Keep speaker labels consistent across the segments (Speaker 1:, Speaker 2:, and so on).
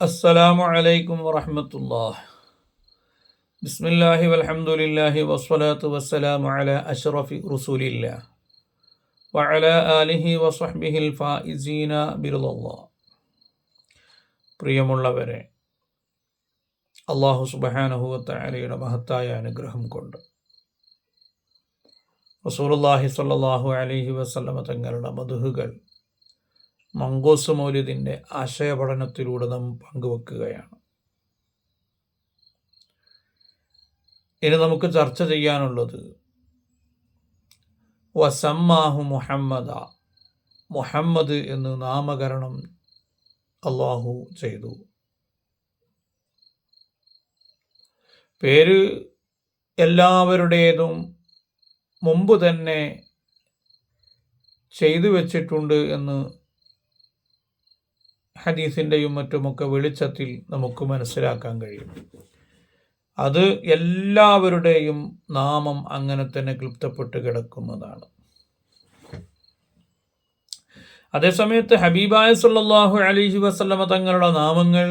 Speaker 1: അസ്സലാമു അലൈക്കും വറഹ്മത്തുള്ളാഹി. ബിസ്മില്ലാഹി വൽഹംദുലില്ലാഹി വസ്സലാത്തു വസ്സലാമു അലാ അഷ്റഫി റസൂലില്ലാഹ് വഅലാ ആലിഹി വസ്വഹ്ബിഹിൽ ഫായിസീന ബിറിളല്ലാഹ്. പ്രിയമുള്ളവരെ, അല്ലാഹു സുബ്ഹാനഹു വ തആലയുടെ മഹത്തായ അനുഗ്രഹം കൊണ്ട് റസൂലുള്ളാഹി സ്വല്ലല്ലാഹു അലൈഹി വസല്ലമ തങ്ങളുടെ മദ്ഹുകൾ മങ്കൂസ് മൗലിദിൻ്റെ ആശയപഠനത്തിലൂടെ നാം പങ്കുവെക്കുകയാണ്. ഇനി നമുക്ക് ചർച്ച ചെയ്യാനുള്ളത് വസമ്മാഹു മുഹമ്മദ, മുഹമ്മദ് എന്ന് നാമകരണം അള്ളാഹു ചെയ്തു. പേര് എല്ലാവരുടേതും മുമ്പ് തന്നെ ചെയ്തു വച്ചിട്ടുണ്ട് എന്ന് ഹദീസിൻ്റെയും മറ്റുമൊക്കെ വെളിച്ചത്തിൽ നമുക്ക് മനസ്സിലാക്കാൻ കഴിയും. അത് എല്ലാവരുടെയും നാമം അങ്ങനെ തന്നെ ക്ലിപ്തപ്പെട്ട് കിടക്കുന്നതാണ്. അതേസമയത്ത് ഹബീബായ സല്ലല്ലാഹു അലൈഹി വസല്ലമ തങ്ങളുടെ നാമങ്ങൾ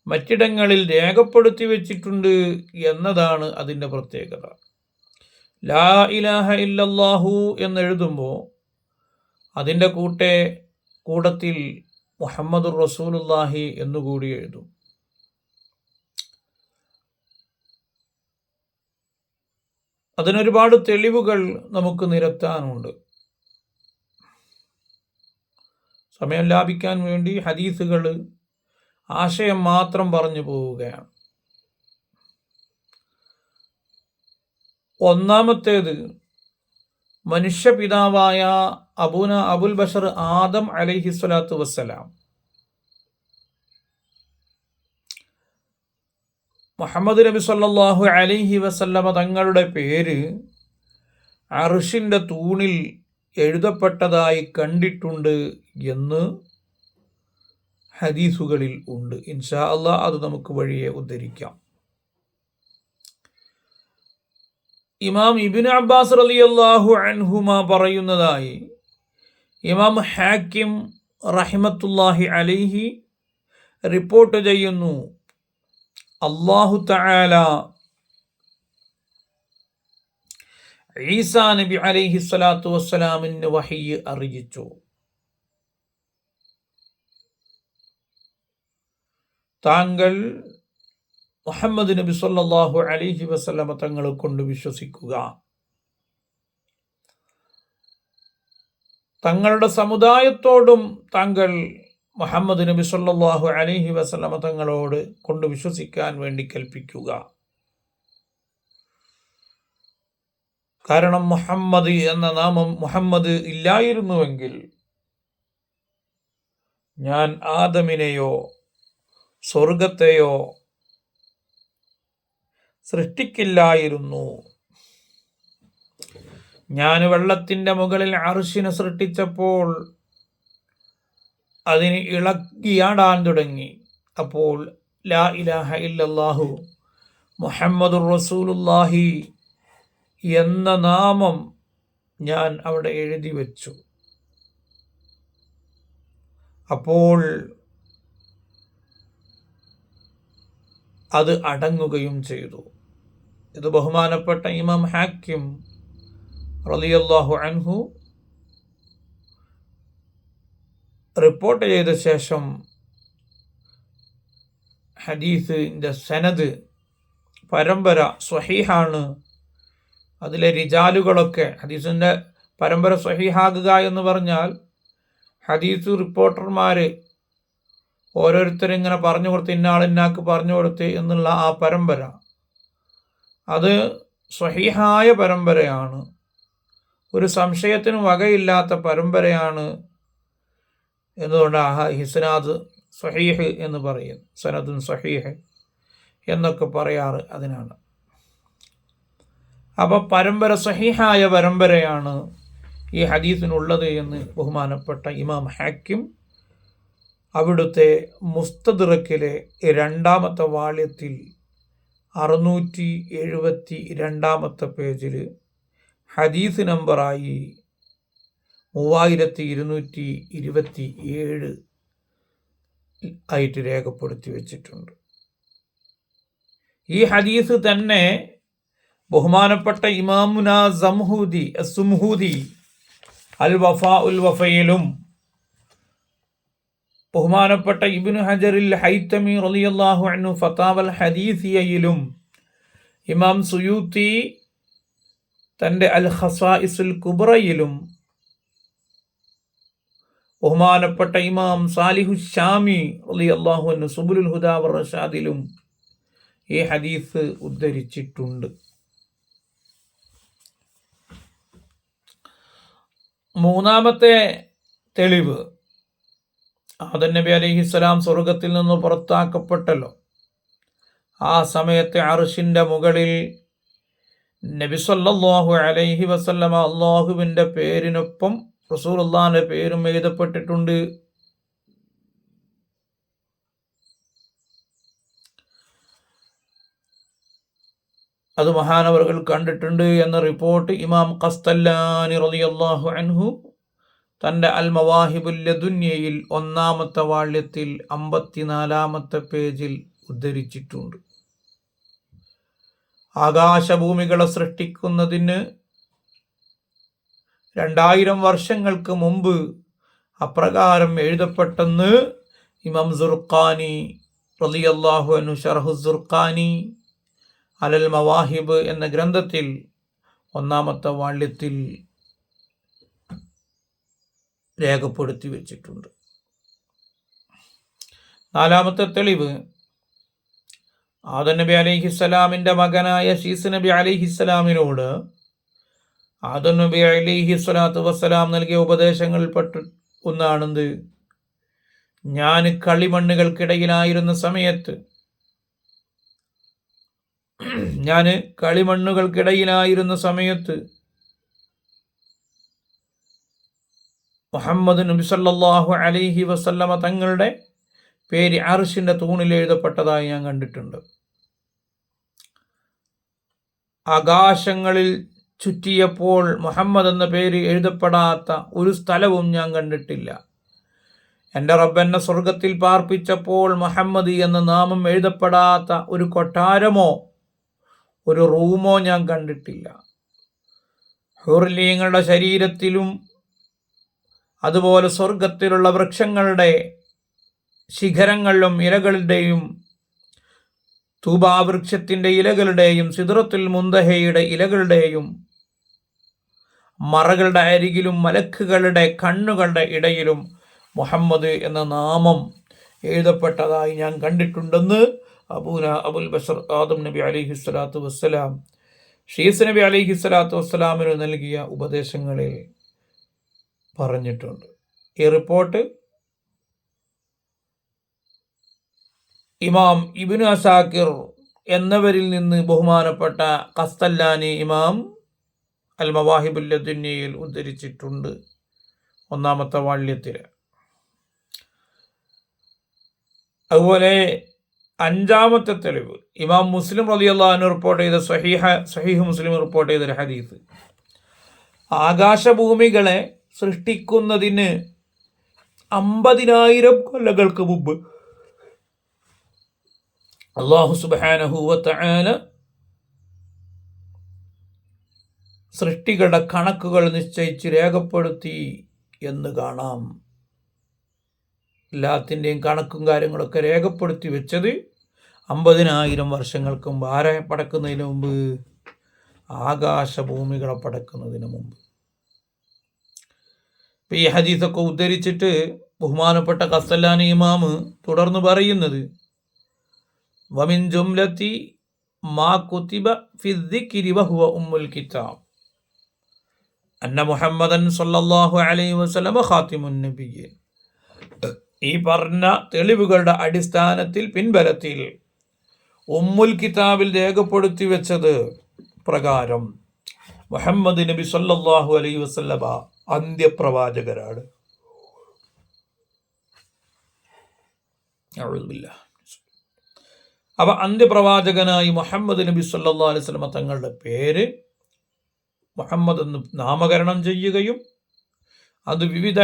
Speaker 1: മറ്റിടങ്ങളിൽ രേഖപ്പെടുത്തി വെച്ചിട്ടുണ്ട് എന്നതാണ് അതിൻ്റെ പ്രത്യേകത. ലാ ഇലാഹ ഇല്ലല്ലാഹു എന്നെഴുതുമ്പോൾ അതിൻ്റെ കൂട്ടത്തിൽ മുഹമ്മദുർ റസൂലുള്ളാഹി എന്നുകൂടി എഴുതും. അതിനൊരുപാട് തെളിവുകൾ നമുക്ക് നിരത്താനുണ്ട്. സമയം ലാഭിക്കാൻ വേണ്ടി ഹദീസുകൾ ആശയം മാത്രം പറഞ്ഞു പോവുകയാണ്. ഒന്നാമത്തേത്, മനുഷ്യപിതാവായ അബുൽ ബഷർ ആദം അലൈഹിസ്സലാത്തു വസ്സലാം മുഹമ്മദ് നബി സല്ലല്ലാഹു അലൈഹി വസല്ലമ തങ്ങളുടെ പേര് അർശിൻ്റെ തൂണിൽ എഴുതപ്പെട്ടതായി കണ്ടിട്ടുണ്ട് എന്ന് ഹദീസുകളിൽ ഉണ്ട്. ഇൻഷാ അല്ലാഹ് അത് നമുക്ക് വഴിയെ ഉദ്ധരിക്കാം. ഇമാം ഇബ്നു അബ്ബാസ് റളിയല്ലാഹു അൻഹുമാ പറയുന്നതായി ഇമാം ഹാക്കിം റഹിമത്തുല്ലാഹി അലൈഹി റിപ്പോർട്ട് ചെയ്യുന്നു. അല്ലാഹു തആല ഈസാ നബി അലൈഹി സ്വലാത്തു വസ്സലാമിന് വഹയ്യ് അറിയിച്ചു. താങ്കൾ മുഹമ്മദ് നബി സല്ലല്ലാഹു അലൈഹി വസല്ലമ തങ്ങളെ കൊണ്ട് വിശ്വസിക്കുക, തങ്ങളുടെ സമുദായത്തോടും താങ്കൾ മുഹമ്മദ് നബി സല്ലല്ലാഹു അലൈഹി വസല്ലമ തങ്ങളോട് കൊണ്ട് വിശ്വസിക്കാൻ വേണ്ടി കൽപ്പിക്കുക. കാരണം മുഹമ്മദ് എന്ന നാമം മുഹമ്മദ് ഇല്ലായിരുന്നുവെങ്കിൽ ഞാൻ ആദമിനെയോ സ്വർഗത്തെയോ സൃഷ്ടിക്കില്ലായിരുന്നു. ഞാൻ വെള്ളത്തിൻ്റെ മുകളിൽ അർശിനെ സൃഷ്ടിച്ചപ്പോൾ അതിന് ഇളകിയാടാൻ തുടങ്ങി. അപ്പോൾ ലാ ഇലാഹ ഇല്ലല്ലാഹു മുഹമ്മദുർ റസൂലുള്ളാഹി എന്ന നാമം ഞാൻ അവിടെ എഴുതി വച്ചു. അപ്പോൾ അത് അടങ്ങുകയും ചെയ്തു. ഇത് ബഹുമാനപ്പെട്ട ഇമാം ഹാക്കിം റളിയല്ലാഹു അൻഹു റിപ്പോർട്ട് ചെയ്ത ശേഷം ഹദീസിൻ്റെ സനദ് പരമ്പര സ്വഹീഹാണ്. അതിലെ റിജാലുകളൊക്കെ, ഹദീസിൻ്റെ പരമ്പര സ്വഹീഹാകുക എന്ന് പറഞ്ഞാൽ ഹദീസ് റിപ്പോർട്ടർമാർ ഓരോരുത്തരിങ്ങനെ പറഞ്ഞു കൊടുത്ത് ഇന്നാളിന്നാക്ക് പറഞ്ഞു കൊടുത്ത് എന്നുള്ള ആ പരമ്പര, അത് സ്വഹീഹായ പരമ്പരയാണ്. ഒരു സംശയത്തിനും വകയില്ലാത്ത പരമ്പരയാണ്. എന്തുകൊണ്ട് ഹിസ്നാദ് സ്വഹീഹ് എന്ന് പറയും, സനദുൻ സ്വഹീഹ് എന്നൊക്കെ പറയാറ് അതിനാണ്. അപ്പോൾ പരമ്പര സ്വഹീഹായ പരമ്പരയാണ് ഈ ഹദീസിനുള്ളത് എന്ന് ബഹുമാനപ്പെട്ട ഇമാം ഹാക്കിം അവിടുത്തെ മുസ്തദ്റക്കിലെ 2ാമത്തെ വാള്യത്തിൽ 672 പേജിൽ ഹദീസ് നമ്പറായി 3227 ആയിട്ട് രേഖപ്പെടുത്തി വെച്ചിട്ടുണ്ട്. ഈ ഹദീസ് തന്നെ ബഹുമാനപ്പെട്ട ഇമാമുന സുംഹൂദി അൽ വഫാ ഉൽ വഫയിലും ബഹുമാനപ്പെട്ട ഇബ്നു ഹജറിൽ ഹൈതമി റളിയല്ലാഹു അൻഹു ഫതാവൽ ഹദീസിയയിലും ഇമാം സുയൂത്തി തൻ്റെ അൽ ഖസായിസുൽ കുബ്രയിലും ബഹുമാനപ്പെട്ട ഇമാം സാലിഹു ഷാമി റളിയല്ലാഹു അൻഹു സുബുലുൽ ഹുദാ വർ റഷാദിലും ഈ ഹദീസ് ഉദ്ധരിച്ചിട്ടുണ്ട്. മൂന്നാമത്തെ തെളിവ്, ആദം നബി അലൈഹിസ്സലാം സ്വർഗത്തിൽ നിന്ന് പുറത്താക്കപ്പെട്ടല്ലോ. ആ സമയത്ത് അർശിൻ്റെ മുകളിൽ നബി സല്ലല്ലാഹു അലൈഹി വസല്ലമ അള്ളാഹുവിൻ്റെ പേരിനൊപ്പം റസൂലുള്ളാഹിന്റെ പേരും എഴുതപ്പെട്ടിട്ടുണ്ട്. അത് മഹാനവറുകൾ കണ്ടിട്ടുണ്ട് എന്ന റിപ്പോർട്ട് ഇമാം ഖസ്തല്ലാനി റളിയല്ലാഹു അൻഹു തൻ്റെ അൽ മവാഹിബുൽ ലദുന്യയിൽ 1-ാമത്തെ വാള്യത്തിൽ 54-ാമത്തെ പേജിൽ ഉദ്ധരിച്ചിട്ടുണ്ട്. ആകാശഭൂമികളെ സൃഷ്ടിക്കുന്നതിന് 2000 വർഷങ്ങൾക്ക് മുമ്പ് അപ്രകാരം എഴുതപ്പെട്ടെന്ന് ഇമാം സുർഖാനി റളിയല്ലാഹു അൻഹു ശർഹു സുർഖാനി അലൽ മവാഹിബ് എന്ന ഗ്രന്ഥത്തിൽ 1-ാമത്തെ വാള്യത്തിൽ രേഖപ്പെടുത്തി വെച്ചിട്ടുണ്ട്. 4-ാമത്തെ തെളിവ്, ആദം നബി അലൈഹിസ്സലാമിൻ്റെ മകനായ ശീസ് നബി അലൈഹിസ്സലാമിനോട് ആദം നബി അലൈഹിസ്സലാത്തു വസ്സലാം നൽകിയ ഉപദേശങ്ങളിൽപ്പെട്ട ഒന്നാണെന്ത്? ഞാൻ കളിമണ്ണുകൾക്കിടയിലായിരുന്ന സമയത്ത് മുഹമ്മദ് നബി സല്ലല്ലാഹു അലൈഹി വസല്ലമ തങ്ങളുടെ പേര് അർശിൻ്റെ തൂണിൽ എഴുതപ്പെട്ടതായി ഞാൻ കണ്ടിട്ടുണ്ട്. ആകാശങ്ങളിൽ ചുറ്റിയപ്പോൾ മുഹമ്മദ് എന്ന പേര് എഴുതപ്പെടാത്ത ഒരു സ്ഥലവും ഞാൻ കണ്ടിട്ടില്ല. എൻ്റെ റബ്ബ് എന്നെ സ്വർഗത്തിൽ പാർപ്പിച്ചപ്പോൾ മുഹമ്മദ് എന്ന നാമം എഴുതപ്പെടാത്ത ഒരു കൊട്ടാരമോ ഒരു റൂമോ ഞാൻ കണ്ടിട്ടില്ല. ഹുർലീങ്ങളുടെ ശരീരത്തിലും അതുപോലെ സ്വർഗത്തിലുള്ള വൃക്ഷങ്ങളുടെ ശിഖരങ്ങളിലും ഇലകളുടെയും തൂബാവൃക്ഷത്തിൻ്റെ ഇലകളുടെയും സിദ്റത്തുൽ മുന്തഹയുടെ ഇലകളുടെയും മറകളുടെ അരികിലും മലക്കുകളുടെ കണ്ണുകളുടെ ഇടയിലും മുഹമ്മദ് എന്ന നാമം എഴുതപ്പെട്ടതായി ഞാൻ കണ്ടിട്ടുണ്ടെന്ന് അബുൽ ബഷർ ആദം നബി അലൈഹിസ്സലാത്തു വസ്സലാം ഷീസ് നബി അലൈഹിസ്സലാത്തു വസ്സലാമിന് നൽകിയ ഉപദേശങ്ങളിൽ പറഞ്ഞിട്ടുണ്ട്. ഈ റിപ്പോർട്ട് ഇമാം ഇബ്നു അസാക്കിർ എന്നവരിൽ നിന്ന് ബഹുമാനപ്പെട്ട ഖസ്തല്ലാനി ഇമാം അൽ മവാഹിബുൽ ലദുന്യയിൽ ഉദ്ധരിച്ചിട്ടുണ്ട് 1-ാമത്തെ വാള്യത്തിൽ. അതുപോലെ 5-ാമത്തെ തെളിവ്, ഇമാം മുസ്ലിം റളിയല്ലാഹു അൻഹു റിപ്പോർട്ട് ചെയ്ത സഹീഹ് മുസ്ലിം റിപ്പോർട്ട് ചെയ്തൊരു ഹദീസ്, ആകാശഭൂമികളെ സൃഷ്ടിക്കുന്നതിന് 50,000 കൊല്ലങ്ങൾക്ക് മുമ്പ് അല്ലാഹു സുബ്ഹാനഹു വ തആല സൃഷ്ടികളുടെ കണക്കുകൾ നിശ്ചയിച്ച് രേഖപ്പെടുത്തി എന്ന് കാണാം. എല്ലാത്തിൻ്റെയും കണക്കും കാര്യങ്ങളൊക്കെ രേഖപ്പെടുത്തി വെച്ചത് 50,000 വർഷങ്ങൾക്ക് മുമ്പ്. ആരെ പടക്കുന്നതിന് മുമ്പ്? ആകാശഭൂമികളെ പടക്കുന്നതിന് മുമ്പ്. ഈ ഹദീസൊക്കെ ഉദ്ധരിച്ചിട്ട് ബഹുമാനപ്പെട്ട ഖസ്തല്ലാനി ഇമാമ് തുടർന്ന് പറയുന്നത്, വമിൻ ജുംലത്തി മാ കുതിബ ഫി ദിക്രി വഹുവ ഉമ്മുൽ കിതാബ് അന്ന മുഹമ്മദൻ സല്ലല്ലാഹു അലൈഹി വസല്ലമ ഖാതിമുൻ നബിയ്യീൻ. ഈ പറഞ്ഞ തെളിവുകളുടെ അടിസ്ഥാനത്തിൽ പിൻബലത്തിൽ ഉമ്മുൽ കിതാബിൽ രേഖപ്പെടുത്തി വെച്ചത് പ്രകാരം മുഹമ്മദ് നബി സല്ലല്ലാഹു അലൈഹി വസല്ലമ അന്ത്യപ്രവാചകരാണ്. അപ്പൊ അന്ത്യപ്രവാചകനായി മുഹമ്മദ് നബി സല്ലല്ലാഹു അലൈഹി വസല്ലമ തങ്ങളുടെ പേര് മുഹമ്മദ് എന്ന് നാമകരണം ചെയ്യുകയും അത് വിവിധ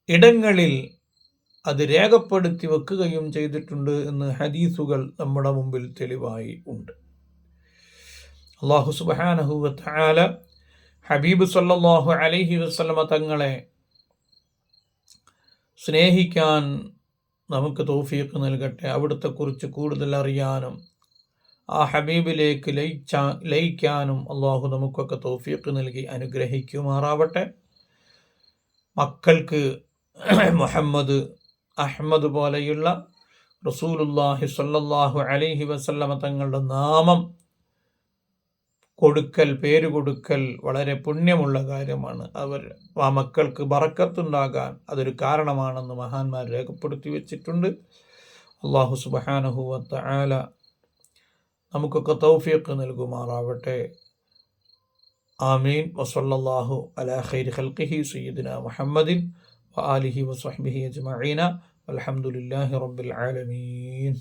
Speaker 1: ഇടങ്ങളിൽ അത് രേഖപ്പെടുത്തി വെക്കുകയും ചെയ്തിട്ടുണ്ട് എന്ന് ഹദീസുകൾ നമ്മുടെ മുമ്പിൽ തെളിവായി ഉണ്ട്. അല്ലാഹു സുബ്ഹാനഹു വ തആല ഹബീബ് സല്ലല്ലാഹു അലൈഹി വസല്ലമ തങ്ങളെ സ്നേഹിക്കാൻ നമുക്ക് തൗഫീഖ് നൽകട്ടെ. അവിടുത്തെ കുറിച്ച് കൂടുതൽ അറിയാനും ആ ഹബീബിലേക്ക് ലയിക്കാനും അള്ളാഹു നമുക്കൊക്കെ തൗഫീഖ് നൽകി അനുഗ്രഹിക്കുമാറാവട്ടെ. മക്കൾക്ക് മുഹമ്മദ്, അഹ്മദ് പോലെയുള്ള റസൂലുള്ളാഹി സ്വല്ലല്ലാഹു അലൈഹി വസല്ലമ തങ്ങളുടെ നാമം കൊടുക്കൽ, പേര് കൊടുക്കൽ വളരെ പുണ്യമുള്ള കാര്യമാണ്. ആ മക്കൾക്ക് ബറക്കത്തുണ്ടാകാൻ അതൊരു കാരണമാണെന്ന് മഹാന്മാർ രേഖപ്പെടുത്തി വെച്ചിട്ടുണ്ട്. അല്ലാഹു സുബ്ഹാനഹു വ തആല നമുക്കൊക്കെ തൗഫീഖ് നൽകുമാറാവട്ടെ. ആമീൻ. വസല്ലല്ലാഹു അലാ ഖൈരി ഖൽഖിഹി സയ്യിദിന മുഹമ്മദിൻ വആലിഹി വസഹ്ബിഹി അജ്മഈന വൽഹംദുലില്ലാഹി റബ്ബിൽ ആലമീൻ.